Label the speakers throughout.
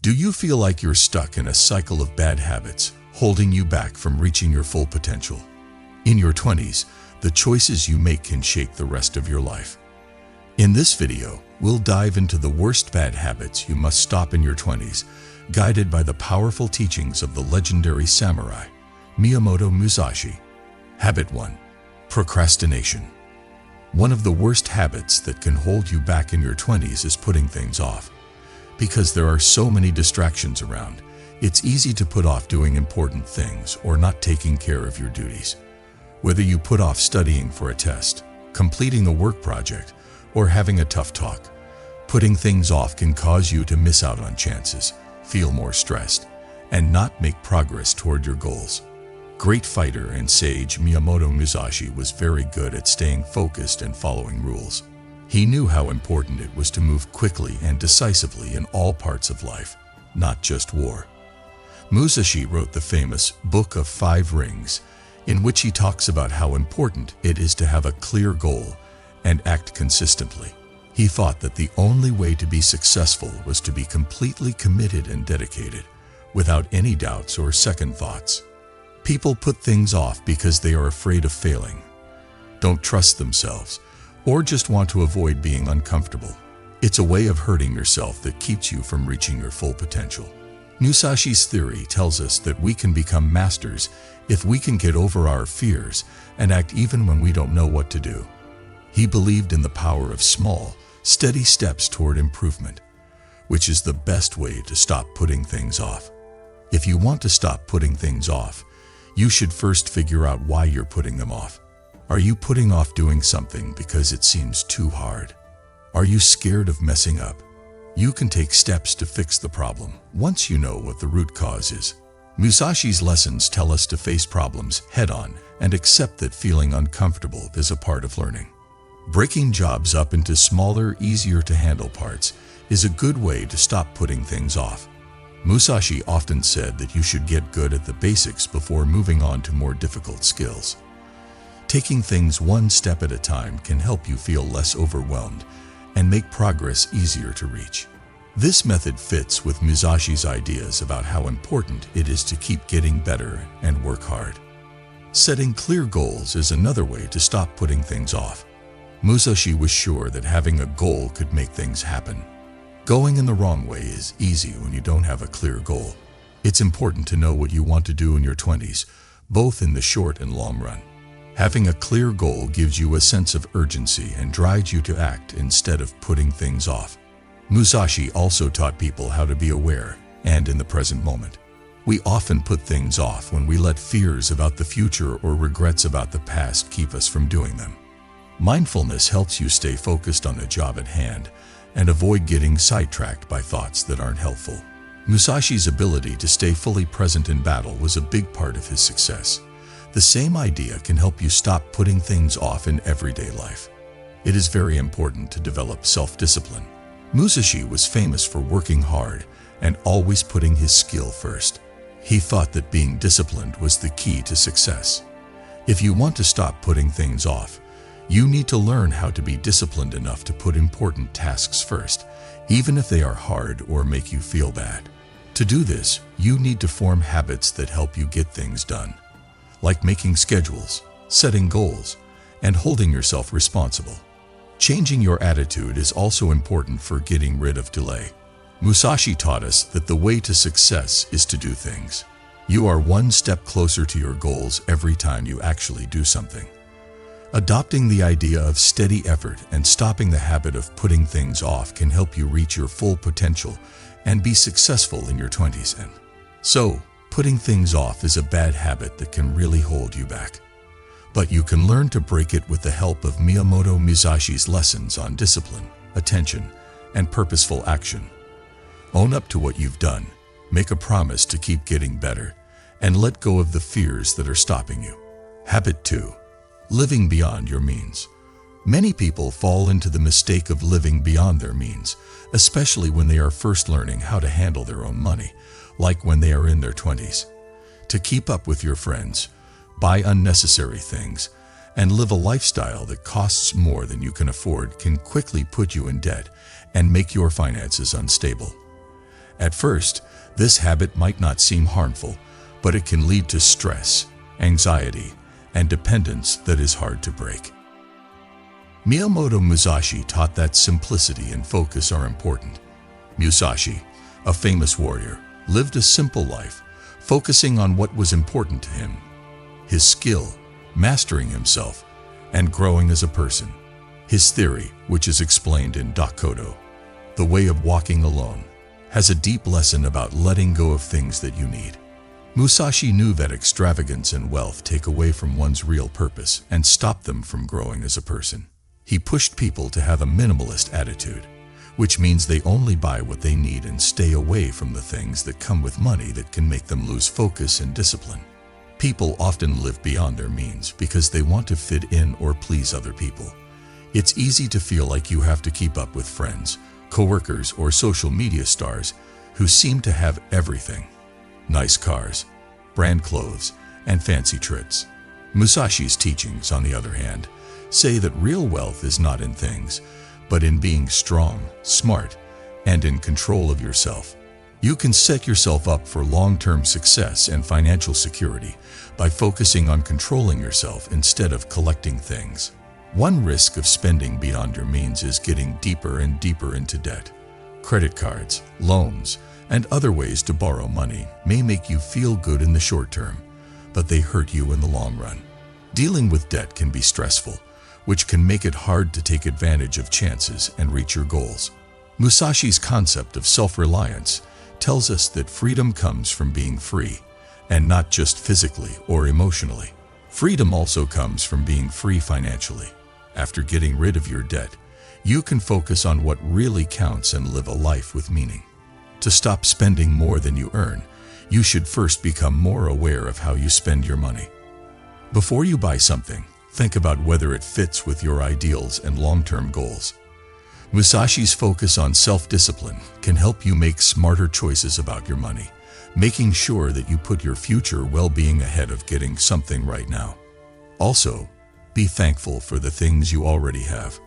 Speaker 1: Do you feel like you're stuck in a cycle of bad habits, holding you back from reaching your full potential? In your 20s, the choices you make can shape the rest of your life. In this video, we'll dive into the worst bad habits you must stop in your 20s, guided by the powerful teachings of the legendary samurai, Miyamoto Musashi. Habit 1. Procrastination. One of the worst habits that can hold you back in your 20s is putting things off. Because there are so many distractions around, it's easy to put off doing important things or not taking care of your duties. Whether you put off studying for a test, completing a work project, or having a tough talk, putting things off can cause you to miss out on chances, feel more stressed, and not make progress toward your goals. Great fighter and sage Miyamoto Musashi was very good at staying focused and following rules. He knew how important it was to move quickly and decisively in all parts of life, not just war. Musashi wrote the famous Book of Five Rings, in which he talks about how important it is to have a clear goal and act consistently. He thought that the only way to be successful was to be completely committed and dedicated, without any doubts or second thoughts. People put things off because they are afraid of failing, don't trust themselves, or just want to avoid being uncomfortable. It's a way of hurting yourself that keeps you from reaching your full potential. Musashi's theory tells us that we can become masters if we can get over our fears and act even when we don't know what to do. He believed in the power of small, steady steps toward improvement, which is the best way to stop putting things off. If you want to stop putting things off, you should first figure out why you're putting them off. Are you putting off doing something because it seems too hard? Are you scared of messing up? You can take steps to fix the problem once you know what the root cause is. Musashi's lessons tell us to face problems head-on and accept that feeling uncomfortable is a part of learning. Breaking jobs up into smaller, easier-to-handle parts is a good way to stop putting things off. Musashi often said that you should get good at the basics before moving on to more difficult skills. Taking things one step at a time can help you feel less overwhelmed and make progress easier to reach. This method fits with Musashi's ideas about how important it is to keep getting better and work hard. Setting clear goals is another way to stop putting things off. Musashi was sure that having a goal could make things happen. Going in the wrong way is easy when you don't have a clear goal. It's important to know what you want to do in your 20s, both in the short and long run. Having a clear goal gives you a sense of urgency and drives you to act instead of putting things off. Musashi also taught people how to be aware and in the present moment. We often put things off when we let fears about the future or regrets about the past keep us from doing them. Mindfulness helps you stay focused on the job at hand and avoid getting sidetracked by thoughts that aren't helpful. Musashi's ability to stay fully present in battle was a big part of his success. The same idea can help you stop putting things off in everyday life. It is very important to develop self-discipline. Musashi was famous for working hard and always putting his skill first. He thought that being disciplined was the key to success. If you want to stop putting things off, you need to learn how to be disciplined enough to put important tasks first, even if they are hard or make you feel bad. To do this, you need to form habits that help you get things done, like making schedules, setting goals, and holding yourself responsible. Changing your attitude is also important for getting rid of delay. Musashi taught us that the way to success is to do things. You are one step closer to your goals every time you actually do something. Adopting the idea of steady effort and stopping the habit of putting things off can help you reach your full potential and be successful in your 20s. So, putting things off is a bad habit that can really hold you back. But you can learn to break it with the help of Miyamoto Musashi's lessons on discipline, attention, and purposeful action. Own up to what you've done, make a promise to keep getting better, and let go of the fears that are stopping you. Habit 2. Living beyond your means. Many people fall into the mistake of living beyond their means, especially when they are first learning how to handle their own money, like when they are in their 20s. To keep up with your friends, buy unnecessary things, and live a lifestyle that costs more than you can afford can quickly put you in debt and make your finances unstable. At first, this habit might not seem harmful, but it can lead to stress, anxiety, and dependence that is hard to break. Miyamoto Musashi taught that simplicity and focus are important. Musashi, a famous warrior, lived a simple life, focusing on what was important to him: his skill, mastering himself, and growing as a person. His theory, which is explained in Dakodo, The Way of Walking Alone, has a deep lesson about letting go of things that you need. Musashi knew that extravagance and wealth take away from one's real purpose and stop them from growing as a person. He pushed people to have a minimalist attitude, which means they only buy what they need and stay away from the things that come with money that can make them lose focus and discipline. People often live beyond their means because they want to fit in or please other people. It's easy to feel like you have to keep up with friends, coworkers, or social media stars who seem to have everything: nice cars, brand clothes, and fancy trips. Musashi's teachings, on the other hand, say that real wealth is not in things, but in being strong, smart, and in control of yourself. You can set yourself up for long-term success and financial security by focusing on controlling yourself instead of collecting things. One risk of spending beyond your means is getting deeper and deeper into debt. Credit cards, loans, and other ways to borrow money may make you feel good in the short term, but they hurt you in the long run. Dealing with debt can be stressful, which can make it hard to take advantage of chances and reach your goals. Musashi's concept of self-reliance tells us that freedom comes from being free, and not just physically or emotionally. Freedom also comes from being free financially. After getting rid of your debt, you can focus on what really counts and live a life with meaning. To stop spending more than you earn, you should first become more aware of how you spend your money. Before you buy something, think about whether it fits with your ideals and long-term goals. Musashi's focus on self-discipline can help you make smarter choices about your money, making sure that you put your future well-being ahead of getting something right now. Also, be thankful for the things you already have.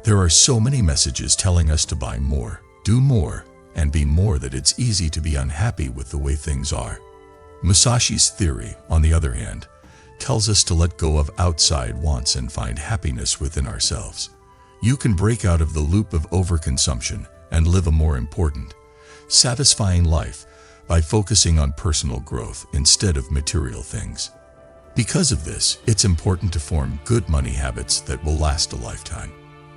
Speaker 1: There are so many messages telling us to buy more, do more, and be more that it's easy to be unhappy with the way things are. Musashi's theory, on the other hand, tells us to let go of outside wants and find happiness within ourselves. You can break out of the loop of overconsumption and live a more important, satisfying life by focusing on personal growth instead of material things. Because of this, it's important to form good money habits that will last a lifetime.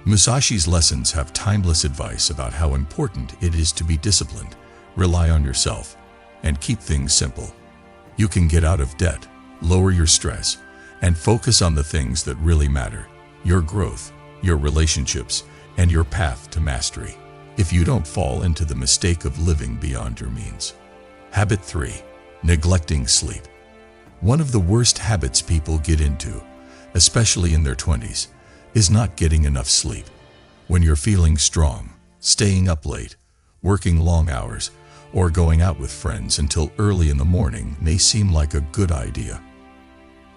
Speaker 1: Musashi's lessons have timeless advice about how important it is to be disciplined, rely on yourself, and keep things simple. You can get out of debt, lower your stress, and focus on the things that really matter: your growth, your relationships, and your path to mastery, if you don't fall into the mistake of living beyond your means. Habit 3. Neglecting sleep. One of the worst habits people get into, especially in their 20s, is not getting enough sleep. When you're feeling strong, staying up late, working long hours, or going out with friends until early in the morning may seem like a good idea.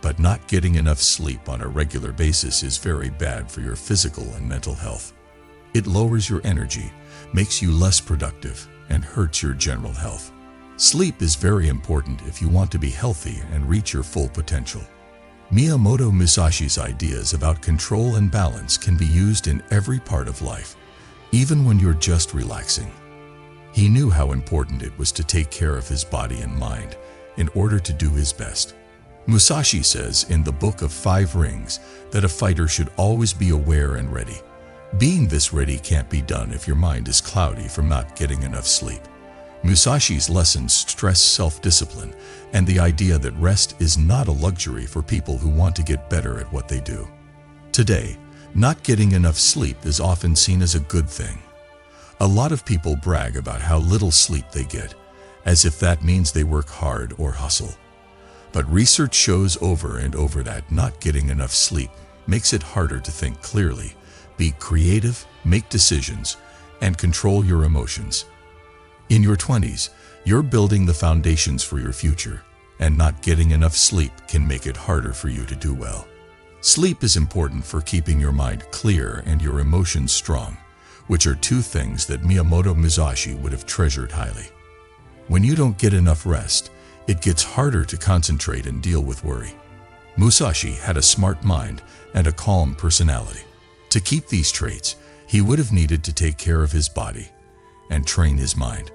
Speaker 1: But not getting enough sleep on a regular basis is very bad for your physical and mental health. It lowers your energy, makes you less productive, and hurts your general health. Sleep is very important if you want to be healthy and reach your full potential. Miyamoto Musashi's ideas about control and balance can be used in every part of life, even when you're just relaxing. He knew how important it was to take care of his body and mind in order to do his best. Musashi says in the Book of 5 Rings that a fighter should always be aware and ready. Being this ready can't be done if your mind is cloudy from not getting enough sleep. Musashi's lessons stress self-discipline and the idea that rest is not a luxury for people who want to get better at what they do. Today, not getting enough sleep is often seen as a good thing. A lot of people brag about how little sleep they get, as if that means they work hard or hustle. But research shows over and over that not getting enough sleep makes it harder to think clearly, be creative, make decisions, and control your emotions. In your 20s, you're building the foundations for your future, and not getting enough sleep can make it harder for you to do well. Sleep is important for keeping your mind clear and your emotions strong, which are two things that Miyamoto Musashi would have treasured highly. When you don't get enough rest, it gets harder to concentrate and deal with worry. Musashi had a smart mind and a calm personality. To keep these traits, he would have needed to take care of his body and train his mind.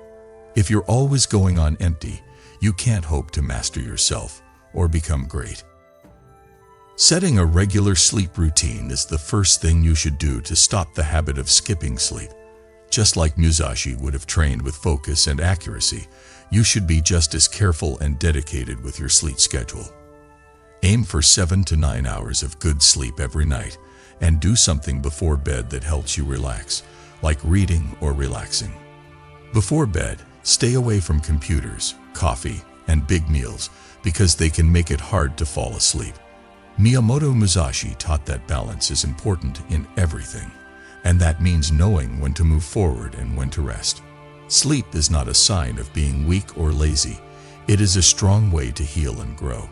Speaker 1: If you're always going on empty, you can't hope to master yourself or become great. Setting a regular sleep routine is the first thing you should do to stop the habit of skipping sleep. Just like Musashi would have trained with focus and accuracy, you should be just as careful and dedicated with your sleep schedule. Aim for 7 to 9 hours of good sleep every night, and do something before bed that helps you relax, like reading or relaxing. Before bed, stay away from computers, coffee, and big meals because they can make it hard to fall asleep. Miyamoto Musashi taught that balance is important in everything, and that means knowing when to move forward and when to rest. Sleep is not a sign of being weak or lazy. It is a strong way to heal and grow.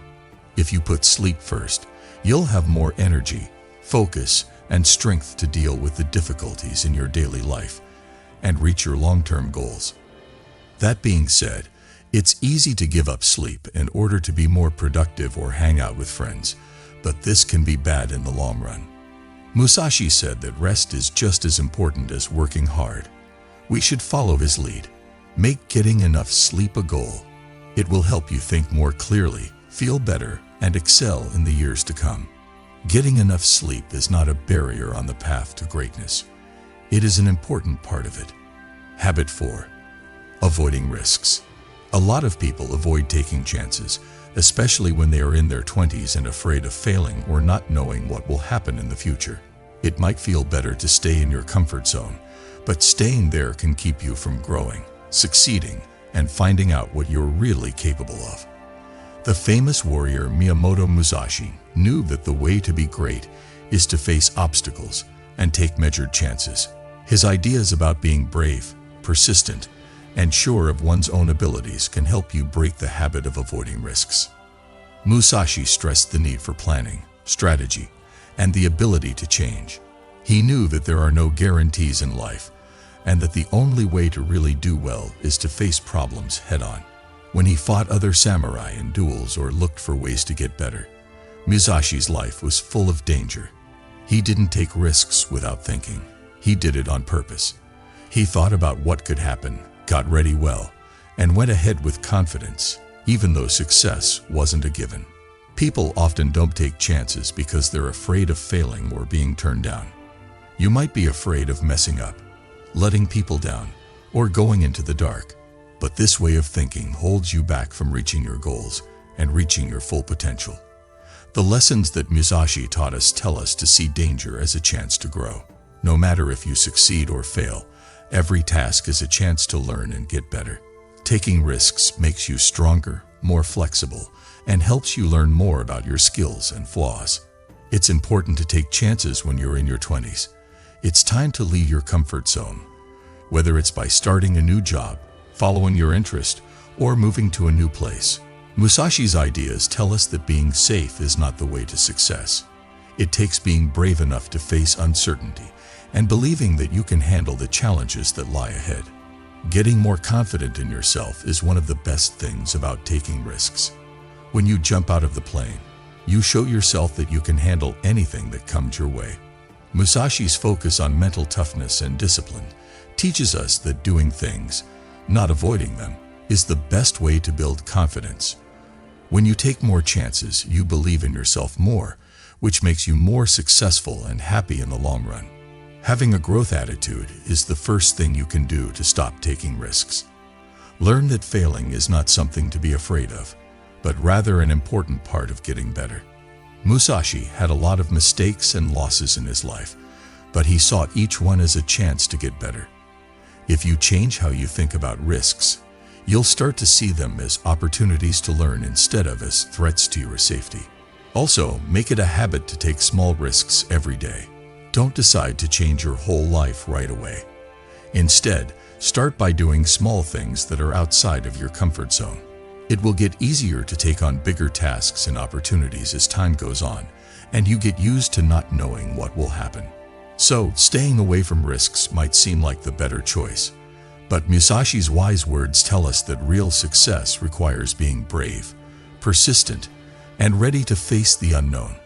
Speaker 1: If you put sleep first, you'll have more energy, focus, and strength to deal with the difficulties in your daily life and reach your long-term goals. That being said, it's easy to give up sleep in order to be more productive or hang out with friends, but this can be bad in the long run. Musashi said that rest is just as important as working hard. We should follow his lead. Make getting enough sleep a goal. It will help you think more clearly, feel better, and excel in the years to come. Getting enough sleep is not a barrier on the path to greatness. It is an important part of it. Habit 4. Avoiding risks. A lot of people avoid taking chances, especially when they are in their 20s and afraid of failing or not knowing what will happen in the future. It might feel better to stay in your comfort zone, but staying there can keep you from growing, succeeding, and finding out what you're really capable of. The famous warrior Miyamoto Musashi knew that the way to be great is to face obstacles and take measured chances. His ideas about being brave, persistent, and sure of one's own abilities can help you break the habit of avoiding risks. Musashi stressed the need for planning, strategy, and the ability to change. He knew that there are no guarantees in life, and that the only way to really do well is to face problems head-on. When he fought other samurai in duels or looked for ways to get better, Musashi's life was full of danger. He didn't take risks without thinking. He did it on purpose. He thought about what could happen, got ready well, and went ahead with confidence, even though success wasn't a given. People often don't take chances because they're afraid of failing or being turned down. You might be afraid of messing up, letting people down, or going into the dark. But this way of thinking holds you back from reaching your goals and reaching your full potential. The lessons that Musashi taught us tell us to see danger as a chance to grow. No matter if you succeed or fail, every task is a chance to learn and get better. Taking risks makes you stronger, more flexible, and helps you learn more about your skills and flaws. It's important to take chances when you're in your 20s. It's time to leave your comfort zone, whether it's by starting a new job, following your interest, or moving to a new place. Musashi's ideas tell us that being safe is not the way to success. It takes being brave enough to face uncertainty and believing that you can handle the challenges that lie ahead. Getting more confident in yourself is one of the best things about taking risks. When you jump out of the plane, you show yourself that you can handle anything that comes your way. Musashi's focus on mental toughness and discipline teaches us that doing things, not avoiding them, is the best way to build confidence. When you take more chances, you believe in yourself more, which makes you more successful and happy in the long run. Having a growth attitude is the first thing you can do to stop taking risks. Learn that failing is not something to be afraid of, but rather an important part of getting better. Musashi had a lot of mistakes and losses in his life, but he saw each one as a chance to get better. If you change how you think about risks, you'll start to see them as opportunities to learn instead of as threats to your safety. Also, make it a habit to take small risks every day. Don't decide to change your whole life right away. Instead, start by doing small things that are outside of your comfort zone. It will get easier to take on bigger tasks and opportunities as time goes on, and you get used to not knowing what will happen. So, staying away from risks might seem like the better choice. But Musashi's wise words tell us that real success requires being brave, persistent, and ready to face the unknown.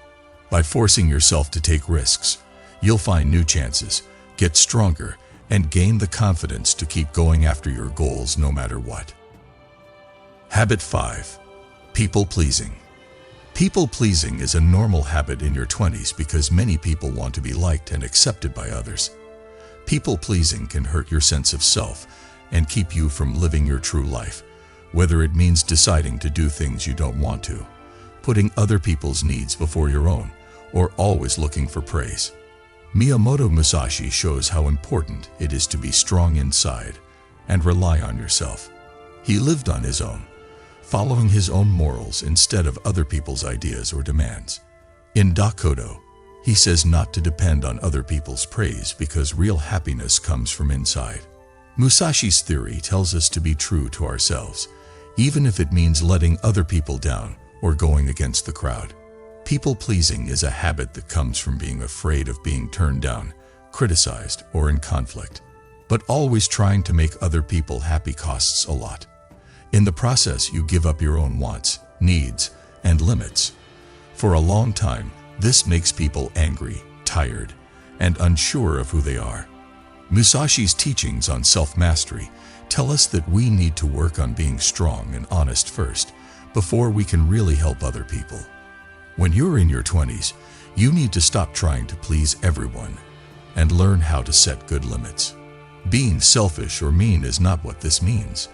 Speaker 1: By forcing yourself to take risks, you'll find new chances, get stronger, and gain the confidence to keep going after your goals no matter what. Habit 5. People-pleasing. People-pleasing is a normal habit in your 20s because many people want to be liked and accepted by others. People-pleasing can hurt your sense of self and keep you from living your true life, whether it means deciding to do things you don't want to, putting other people's needs before your own, or always looking for praise. Miyamoto Musashi shows how important it is to be strong inside and rely on yourself. He lived on his own, following his own morals instead of other people's ideas or demands. In Dakodo, he says not to depend on other people's praise because real happiness comes from inside. Musashi's theory tells us to be true to ourselves, even if it means letting other people down or going against the crowd. People-pleasing is a habit that comes from being afraid of being turned down, criticized, or in conflict. But always trying to make other people happy costs a lot. In the process, you give up your own wants, needs, and limits. For a long time, this makes people angry, tired, and unsure of who they are. Musashi's teachings on self-mastery tell us that we need to work on being strong and honest first, before we can really help other people. When you're in your 20s, you need to stop trying to please everyone and learn how to set good limits. Being selfish or mean is not what this means.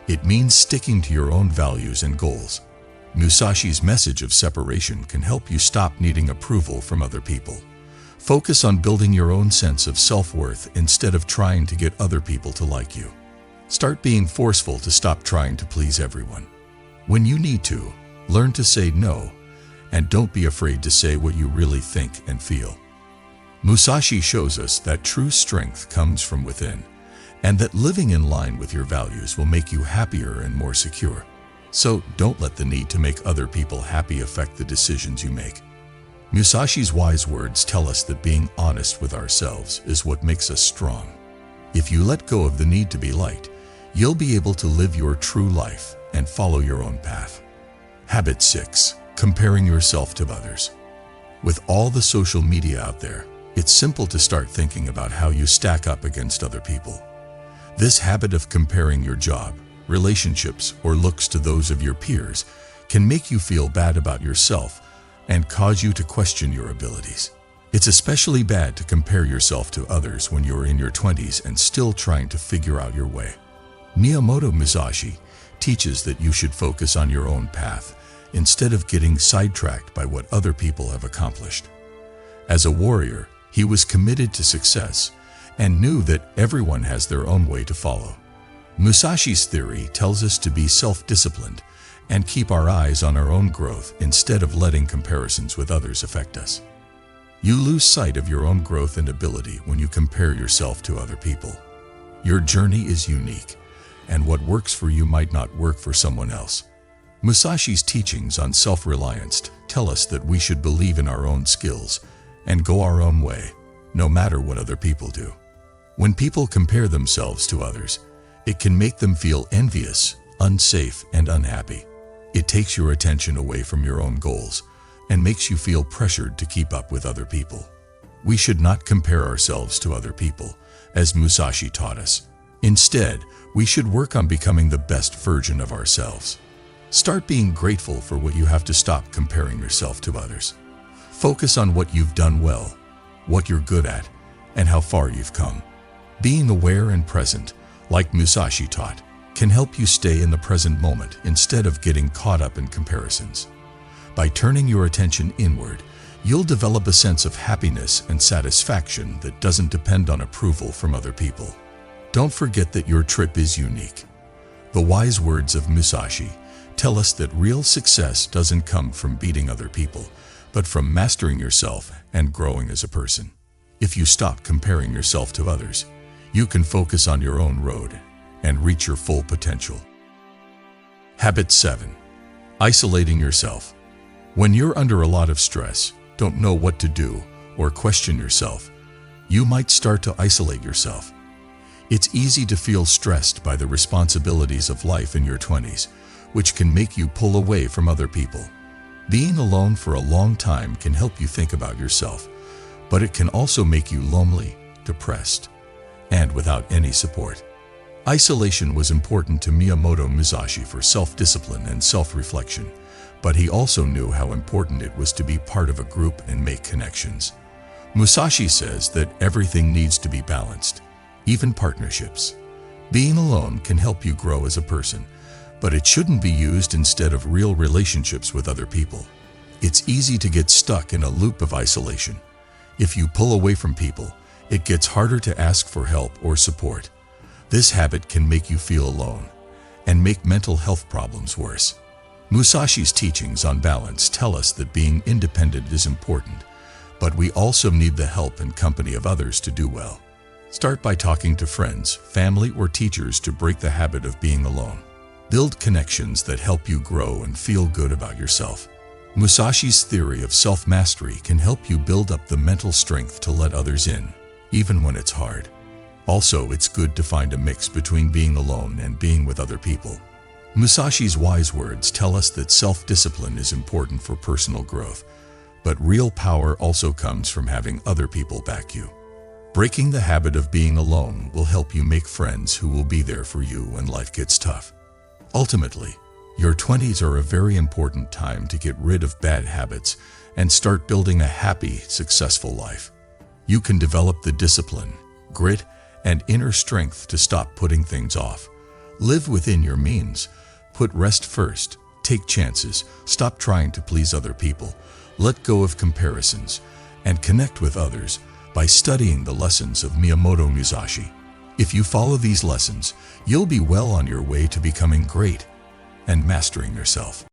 Speaker 1: It means sticking to your own values and goals. Musashi's message of separation can help you stop needing approval from other people. Focus on building your own sense of self-worth instead of trying to get other people to like you. Start being forceful to stop trying to please everyone. When you need to, learn to say no, and don't be afraid to say what you really think and feel. Musashi shows us that true strength comes from within, and that living in line with your values will make you happier and more secure. So don't let the need to make other people happy affect the decisions you make. Musashi's wise words tell us that being honest with ourselves is what makes us strong. If you let go of the need to be liked, you'll be able to live your true life and follow your own path. Habit 6. Comparing yourself to others. With all the social media out there, it's simple to start thinking about how you stack up against other people. This habit of comparing your job, relationships, or looks to those of your peers can make you feel bad about yourself and cause you to question your abilities. It's especially bad to compare yourself to others when you're in your 20s and still trying to figure out your way. Miyamoto Musashi teaches that you should focus on your own path instead of getting sidetracked by what other people have accomplished. As a warrior, he was committed to success and knew that everyone has their own way to follow. Musashi's theory tells us to be self-disciplined and keep our eyes on our own growth instead of letting comparisons with others affect us. You lose sight of your own growth and ability when you compare yourself to other people. Your journey is unique, and what works for you might not work for someone else. Musashi's teachings on self-reliance tell us that we should believe in our own skills and go our own way, no matter what other people do. When people compare themselves to others, it can make them feel envious, unsafe, and unhappy. It takes your attention away from your own goals and makes you feel pressured to keep up with other people. We should not compare ourselves to other people, as Musashi taught us. Instead, we should work on becoming the best version of ourselves. Start being grateful for what you have to stop comparing yourself to others. Focus on what you've done well, what you're good at, and how far you've come. Being aware and present, like Musashi taught, can help you stay in the present moment instead of getting caught up in comparisons. By turning your attention inward, you'll develop a sense of happiness and satisfaction that doesn't depend on approval from other people. Don't forget that your trip is unique. The wise words of Musashi tell us that real success doesn't come from beating other people, but from mastering yourself and growing as a person. If you stop comparing yourself to others, you can focus on your own road and reach your full potential. Habit 7. Isolating yourself. When you're under a lot of stress, don't know what to do, or question yourself, You might start to isolate yourself. It's easy to feel stressed by the responsibilities of life in your 20s, which can make you pull away from other people. Being alone for a long time can help you think about yourself, but it can also make you lonely, depressed, and without any support. Isolation was important to Miyamoto Musashi for self-discipline and self-reflection, but he also knew how important it was to be part of a group and make connections. Musashi says that everything needs to be balanced, even partnerships. Being alone can help you grow as a person, but it shouldn't be used instead of real relationships with other people. It's easy to get stuck in a loop of isolation. If you pull away from people, it gets harder to ask for help or support. This habit can make you feel alone and make mental health problems worse. Musashi's teachings on balance tell us that being independent is important, but we also need the help and company of others to do well. Start by talking to friends, family, or teachers to break the habit of being alone. Build connections that help you grow and feel good about yourself. Musashi's theory of self-mastery can help you build up the mental strength to let others in, even when it's hard. Also, it's good to find a mix between being alone and being with other people. Musashi's wise words tell us that self-discipline is important for personal growth, but real power also comes from having other people back you. Breaking the habit of being alone will help you make friends who will be there for you when life gets tough. Ultimately, your 20s are a very important time to get rid of bad habits and start building a happy, successful life. You can develop the discipline, grit, and inner strength to stop putting things off. Live within your means. Put rest first. Take chances. Stop trying to please other people. Let go of comparisons and connect with others by studying the lessons of Miyamoto Musashi. If you follow these lessons, you'll be well on your way to becoming great and mastering yourself.